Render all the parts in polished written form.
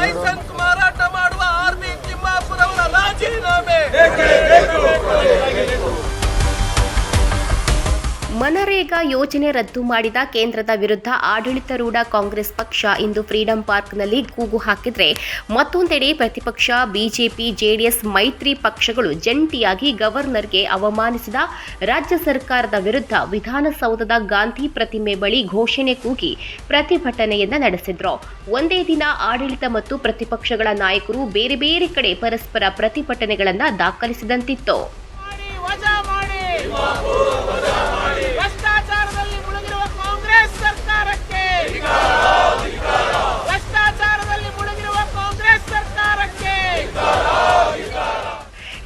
Licence ಮಾರಾಟ ಮಾಡುವ R B Timmapur ಅವರ ರಾಜೀನಾಮೆ. ಮನರೇಗಾ ಯೋಜನೆ ರದ್ದು ಮಾಡಿದ ಕೇಂದ್ರದ ವಿರುದ್ಧ ಆಡಳಿತಾರೂಢ ಕಾಂಗ್ರೆಸ್ ಪಕ್ಷ ಇಂದು ಫ್ರೀಡಂ ಪಾರ್ಕ್ನಲ್ಲಿ ಕೂಗು ಹಾಕಿದರೆ, ಮತ್ತೊಂದೆಡೆ ಪ್ರತಿಪಕ್ಷ ಬಿಜೆಪಿ ಜೆಡಿಎಸ್ ಮೈತ್ರಿ ಪಕ್ಷಗಳು ಜಂಟಿಯಾಗಿ ಗವರ್ನರ್ಗೆ ಅವಮಾನಿಸಿದ ರಾಜ್ಯ ಸರ್ಕಾರದ ವಿರುದ್ಧ ವಿಧಾನಸೌಧದ ಗಾಂಧಿ ಪ್ರತಿಮೆ ಬಳಿ ಘೋಷಣೆ ಕೂಗಿ ಪ್ರತಿಭಟನೆಯನ್ನ ನಡೆಸಿದ್ರು. ಒಂದೇ ದಿನ ಆಡಳಿತ ಮತ್ತು ಪ್ರತಿಪಕ್ಷಗಳ ನಾಯಕರು ಬೇರೆ ಬೇರೆ ಕಡೆ ಪರಸ್ಪರ ಪ್ರತಿಭಟನೆಗಳನ್ನು ದಾಖಲಿಸಿದಂತಿತ್ತು. ಭ್ರಷ್ಟಾಚಾರದಲ್ಲಿ ಮುಳುಗಿರುವ ಕಾಂಗ್ರೆಸ್ ಸರ್ಕಾರಕ್ಕೆ, ಭ್ರಷ್ಟಾಚಾರದಲ್ಲಿ ಮುಳುಗಿರುವ ಕಾಂಗ್ರೆಸ್ ಸರ್ಕಾರಕ್ಕೆ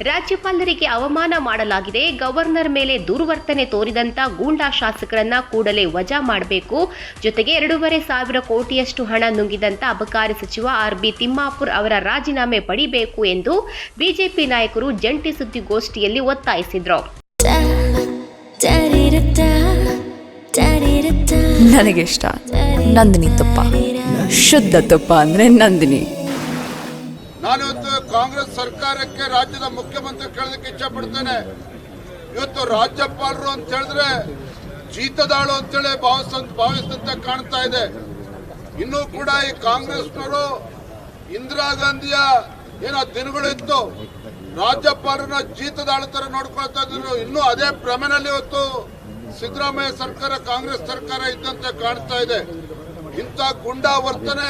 ರಾಜ್ಯಪಾಲರಿಗೆ ಅವಮಾನ ಮಾಡಲಾಗಿದೆ. ಗವರ್ನರ್ ಮೇಲೆ ದುರ್ವರ್ತನೆ ತೋರಿದಂತ ಗೂಂಡಾ ಶಾಸಕರನ್ನ ಕೂಡಲೇ ವಜಾ ಮಾಡಬೇಕು. ಜೊತೆಗೆ 2,500 ಕೋಟಿಯಷ್ಟು ಹಣ ನುಂಗಿದಂತ ಅಬಕಾರಿ ಸಚಿವ ಆರ್ಬಿ ತಿಮ್ಮಾಪುರ್ ಅವರ ರಾಜೀನಾಮೆ ಪಡಿಬೇಕು ಎಂದು ಬಿಜೆಪಿ ನಾಯಕರು ಜಂಟಿ ಸುದ್ದಿಗೋಷ್ಠಿಯಲ್ಲಿ ಒತ್ತಾಯಿಸಿದ್ರು. ನನಗಿಷ್ಟ ನಂದಿನಿ ತುಪ್ಪ, ಶುದ್ಧ ತುಪ್ಪ ಅಂದ್ರೆ ನಂದಿನಿ. ನಾನಿವತ್ತು ಕಾಂಗ್ರೆಸ್ ಸರ್ಕಾರಕ್ಕೆ ರಾಜ್ಯದ ಮುಖ್ಯಮಂತ್ರಿ ಕೇಳೋದಕ್ಕೆ ಇಚ್ಛೆ ಪಡ್ತೇನೆ. ಇವತ್ತು ರಾಜ್ಯಪಾಲರು ಅಂತ ಹೇಳಿದ್ರೆ ಜೀತದಾಳು ಅಂತೇಳಿ ಭಾವಿಸಿದಂತೆ ಕಾಣ್ತಾ ಇದೆ. ಇನ್ನೂ ಕೂಡ ಈ ಕಾಂಗ್ರೆಸ್ನವರು ಇಂದಿರಾ ಗಾಂಧಿಯ ಏನೋ ದಿನಗಳಿತ್ತು, ರಾಜ್ಯಪಾಲರನ್ನ ಜೀತದಾಳು ತರ ನೋಡ್ಕೊಳ್ತಾ ಇದ್ರು. ಇನ್ನೂ ಅದೇ ಭ್ರಮೆನಲ್ಲಿ ಇವತ್ತು ಸಿದ್ದರಾಮಯ್ಯ ಸರ್ಕಾರ, ಕಾಂಗ್ರೆಸ್ ಸರ್ಕಾರ ಇದ್ದಂತೆ ಕಾಣ್ತಾ ಇದೆ. ಇಂಥ ಗುಂಡಾ ವರ್ತನೆ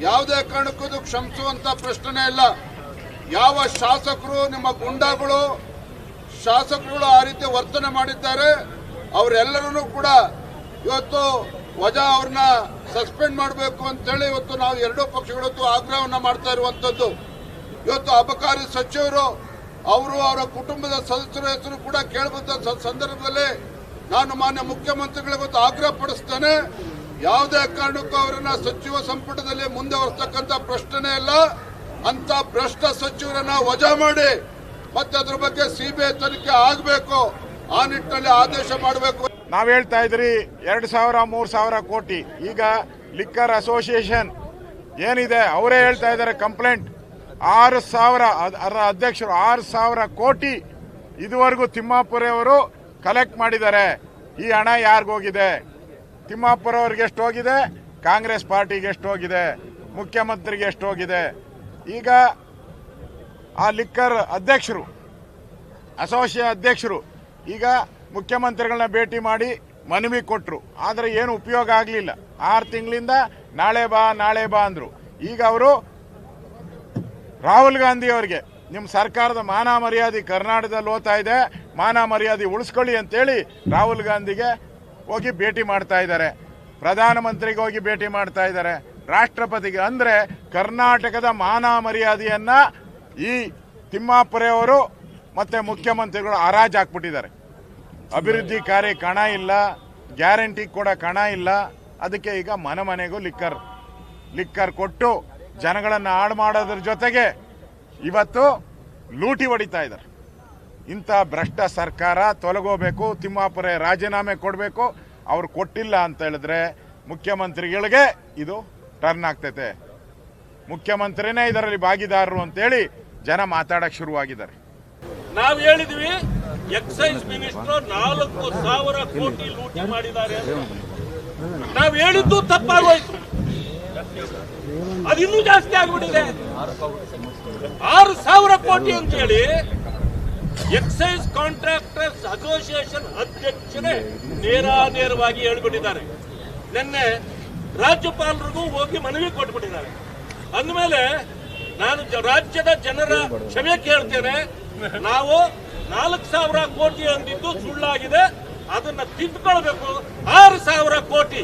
ಯಾವುದೇ ಕಾರಣಕ್ಕೂ ಕ್ಷಮಿಸುವಂತ ಪ್ರಶ್ನೆ ಇಲ್ಲ. ಯಾವ ಶಾಸಕರು, ನಿಮ್ಮ ಗುಂಡಾಗಳು ಶಾಸಕರುಗಳು ಆ ರೀತಿ ವರ್ತನೆ ಮಾಡಿದ್ದಾರೆ, ಅವರೆಲ್ಲರೂ ಕೂಡ ಇವತ್ತು ವಜಾ ಅವ್ರನ್ನ ಸಸ್ಪೆಂಡ್ ಮಾಡಬೇಕು ಅಂತೇಳಿ ಇವತ್ತು ನಾವು ಎರಡೂ ಪಕ್ಷಗಳು ಆಗ್ರಹವನ್ನ ಮಾಡ್ತಾ ಇರುವಂತದ್ದು. ಇವತ್ತು ಅಬಕಾರಿ ಸಚಿವರು ಅವರು ಅವರ ಕುಟುಂಬದ ಸದಸ್ಯರ ಹೆಸರು ಕೂಡ ಕೇಳಬಂದ ಸಂದರ್ಭದಲ್ಲಿ ನಾನು ಮಾನ್ಯ ಮುಖ್ಯಮಂತ್ರಿಗಳಿಗೆ ಆಗ್ರಹ ಪಡಿಸ್ತೇನೆ, ಯಾವುದೇ ಕಾರಣಕ್ಕೂ ಅವರನ್ನ ಸಚಿವ ಸಂಪುಟದಲ್ಲಿ ಮುಂದುವರಿಸತಕ್ಕಂತ ಪ್ರಶ್ನೆ ಇಲ್ಲ. ಅಂತ ಭ್ರಷ್ಟ ಸಚಿವರನ್ನ ವಜಾ ಮಾಡಿ ಮತ್ತೆ ಅದ್ರ ಬಗ್ಗೆ ಸಿಬಿಐ ತನಿಖೆ ಆಗಬೇಕು, ಆ ನಿಟ್ಟಿನಲ್ಲಿ ಆದೇಶ ಮಾಡಬೇಕು. ನಾವ್ ಹೇಳ್ತಾ ಇದ್ರಿ 2,000-3,000 ಕೋಟಿ. ಈಗ ಲಿಕ್ಕರ್ ಅಸೋಸಿಯೇಷನ್ ಏನಿದೆ ಅವರೇ ಹೇಳ್ತಾ ಇದ್ದಾರೆ ಕಂಪ್ಲೇಂಟ್ 6,000 ಅದರ ಅಧ್ಯಕ್ಷರು 6,000 ಕೋಟಿ ಇದುವರೆಗೂ ತಿಮ್ಮಾಪುರ ಅವರು ಕಲೆಕ್ಟ್ ಮಾಡಿದ್ದಾರೆ. ಈ ಹಣ ಯಾರಿಗೋಗಿದೆ? ತಿಮ್ಮಾಪುರ ಅವ್ರಿಗೆ ಎಷ್ಟು ಹೋಗಿದೆ, ಕಾಂಗ್ರೆಸ್ ಪಾರ್ಟಿಗೆ ಎಷ್ಟು ಹೋಗಿದೆ, ಮುಖ್ಯಮಂತ್ರಿಗೆ ಎಷ್ಟು ಹೋಗಿದೆ? ಈಗ ಆ ಲಿಕ್ಕರ್ ಅಧ್ಯಕ್ಷರು, ಅಸೋಸಿಯೇಷನ್ ಅಧ್ಯಕ್ಷರು ಈಗ ಮುಖ್ಯಮಂತ್ರಿಗಳನ್ನ ಭೇಟಿ ಮಾಡಿ ಮನವಿ ಕೊಟ್ಟರು. ಆದರೆ ಏನು ಉಪಯೋಗ ಆಗಲಿಲ್ಲ. 6 ತಿಂಗಳಿಂದ ನಾಳೆ ಬಾ ಅಂದ್ರು. ಈಗ ಅವರು ರಾಹುಲ್ ಗಾಂಧಿ ಅವರಿಗೆ ನಿಮ್ಮ ಸರ್ಕಾರದ ಮಾನ ಮರ್ಯಾದೆ ಕರ್ನಾಟಕದಲ್ಲಿ ಹೋಗ್ತಾ ಇದೆ, ಮಾನ ಮರ್ಯಾದೆ ಉಳಿಸ್ಕೊಳ್ಳಿ ಅಂತೇಳಿ ರಾಹುಲ್ ಗಾಂಧಿಗೆ ಹೋಗಿ ಭೇಟಿ ಮಾಡ್ತಾ ಇದ್ದಾರೆ. ಪ್ರಧಾನಮಂತ್ರಿಗೆ ಹೋಗಿ ಭೇಟಿ ಮಾಡ್ತಾ ಇದ್ದಾರೆ, ರಾಷ್ಟ್ರಪತಿಗೆ. ಅಂದರೆ ಕರ್ನಾಟಕದ ಮಾನ ಮರ್ಯಾದೆಯನ್ನ ಈ ತಿಮ್ಮಾಪುರ ಅವರು ಮತ್ತೆ ಮುಖ್ಯಮಂತ್ರಿಗಳು ಹರಾಜು ಹಾಕ್ಬಿಟ್ಟಿದ್ದಾರೆ. ಅಭಿವೃದ್ಧಿ ಕಾರ್ಯ ಕಣ ಇಲ್ಲ, ಗ್ಯಾರಂಟಿ ಕೂಡ ಕಣ ಇಲ್ಲ. ಅದಕ್ಕೆ ಈಗ ಮನೆಗೂ ಲಿಕ್ಕರ್ ಕೊಟ್ಟು ಜನಗಳನ್ನು ಹಾಳು ಮಾಡೋದ್ರ ಜೊತೆಗೆ ಇವತ್ತು ಲೂಟಿ ಹೊಡಿತಾ ಇದ್ದಾರೆ. ಇಂಥ ಭ್ರಷ್ಟ ಸರ್ಕಾರ ತೊಲಗೋಬೇಕು, ತಿಮ್ಮಾಪುರ ರಾಜೀನಾಮೆ ಕೊಡಬೇಕು. ಅವ್ರು ಕೊಟ್ಟಿಲ್ಲ ಅಂತ ಹೇಳಿದ್ರೆ ಮುಖ್ಯಮಂತ್ರಿಗಳಿಗೆ ಇದು ಟರ್ನ್ ಆಗ್ತೈತೆ. ಮುಖ್ಯಮಂತ್ರಿನೇ ಇದರಲ್ಲಿ ಭಾಗಿದಾರರು ಅಂತೇಳಿ ಜನ ಮಾತಾಡಕ್ಕೆ ಶುರುವಾಗಿದ್ದಾರೆ. ನಾವು ಹೇಳಿದ್ವಿ ಎಕ್ಸೈಸ್ ಮಿನಿಸ್ಟರ್ 4,000 ಕೋಟಿ ಲೂಟಿ ಮಾಡಿದ್ದಾರೆ. ನಾವು ಹೇಳಿದ್ದು ತಪ್ಪಾಗೋಯ್ತು, ಅದಿನ್ನೂ ಜಾಸ್ತಿ ಆಗ್ಬಿಟ್ಟಿದೆ. 6,000 ಕೋಟಿ ಅಂತ ಹೇಳಿ ಎಕ್ಸೈಸ್ ಕಾಂಟ್ರಾಕ್ಟರ್ಸ್ ಅಸೋಸಿಯೇಷನ್ ಅಧ್ಯಕ್ಷರೇ ನೇರವಾಗಿ ಹೇಳ್ಬಿಟ್ಟಿದ್ದಾರೆ. ನಿನ್ನೆ ರಾಜ್ಯಪಾಲರಿಗೂ ಹೋಗಿ ಮನವಿ ಕೊಟ್ಬಿಟ್ಟಿದ್ದಾರೆ. ಅಂದಮೇಲೆ ನಾನು ರಾಜ್ಯದ ಜನರ ಕ್ಷಮೆ ಕೇಳ್ತೇನೆ. ನಾವು 4,000 ಕೋಟಿ ಅಂದಿದ್ದು ಸುಳ್ಳಾಗಿದೆ, ಅದನ್ನ ತಿದ್ದುಕೊಳ್ಬೇಕು. 6,000 ಕೋಟಿ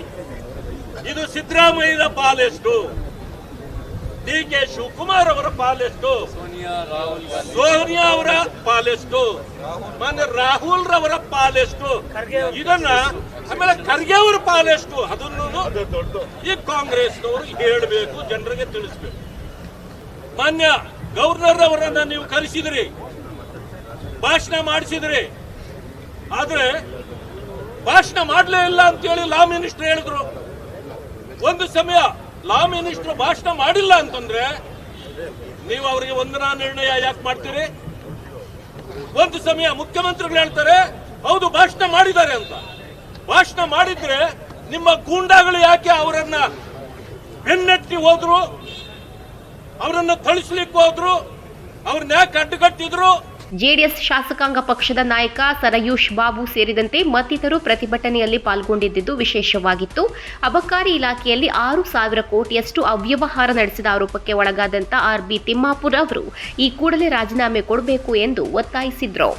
ಇದು ಸಿದ್ದರಾಮಯ್ಯನ ಪಾಲೆಷ್ಟು, ಡಿ.ಕೆ. ಶಿವಕುಮಾರ್ ಅವರ ಪಾಲೆಷ್ಟು, ಸೋನಿಯಾ ಅವರ ಪಾಲೆಷ್ಟು, ಮಾನ್ಯ ರಾಹುಲ್ ರವರ ಪಾಲೆಷ್ಟು, ಇದನ್ನ ಆಮೇಲೆ ಖರ್ಗೆ ಅವರ ಪಾಲೆಷ್ಟು, ಅದನ್ನು ಈ ಕಾಂಗ್ರೆಸ್ನವರು ಹೇಳಬೇಕು, ಜನರಿಗೆ ತಿಳಿಸಬೇಕು. ಮಾನ್ಯ ಗವರ್ನರ್ ಅವರನ್ನ ನೀವು ಕರೆಸಿದ್ರಿ, ಭಾಷಣ ಮಾಡಿಸಿದ್ರಿ, ಆದ್ರೆ ಭಾಷಣ ಮಾಡಲೇ ಇಲ್ಲ ಅಂತೇಳಿ ಲಾ ಮಿನಿಸ್ಟರ್ ಹೇಳಿದ್ರು. ಒಂದು ಸಮಯ ಲಾ ಮಿನಿಸ್ಟರ್ ಭಾಷಣ ಮಾಡಿಲ್ಲ ಅಂತಂದ್ರೆ ನೀವು ಅವರಿಗೆ ವಂದನಾ ನಿರ್ಣಯ ಯಾಕೆ ಮಾಡ್ತೀರಿ? ಒಂದು ಸಮಯ ಮುಖ್ಯಮಂತ್ರಿಗಳು ಹೇಳ್ತಾರೆ ಹೌದು ಭಾಷಣ ಮಾಡಿದ್ದಾರೆ ಅಂತ. ಭಾಷಣ ಮಾಡಿದ್ರೆ ನಿಮ್ಮ ಗೂಂಡಾಗಳು ಯಾಕೆ ಅವರನ್ನ ಬೆನ್ನಟ್ಟಿ ಹೋದ್ರು, ಅವರನ್ನ ಥಳಿಸ್ಲಿಕ್ಕೆ ಹೋದ್ರು, ಅವ್ರನ್ನ ಯಾಕೆ ಅಡ್ಡಗಟ್ಟಿದ್ರು? ಜೆಡಿಎಸ್ ಶಾಸಕಾಂಗ ಪಕ್ಷದ ನಾಯಕ ಸರಯೂಷ್ ಬಾಬು ಸೇರಿದಂತೆ ಮತ್ತಿತರರು ಪ್ರತಿಭಟನೆಯಲ್ಲಿ ಪಾಲ್ಗೊಂಡಿದ್ದು ವಿಶೇಷವಾಗಿತ್ತು. ಅಬಕಾರಿ ಇಲಾಖೆಯಲ್ಲಿ 6,000 ಕೋಟಿಯಷ್ಟು ಅವ್ಯವಹಾರ ನಡೆಸಿದ ಆರೋಪಕ್ಕೆ ಒಳಗಾದಂತ ಆರ್ಬಿ ತಿಮ್ಮಾಪುರ್ ಅವರು ಈ ಕೂಡಲೇ ರಾಜೀನಾಮೆ ಕೊಡಬೇಕು ಎಂದು ಒತ್ತಾಯಿಸಿದ್ರು.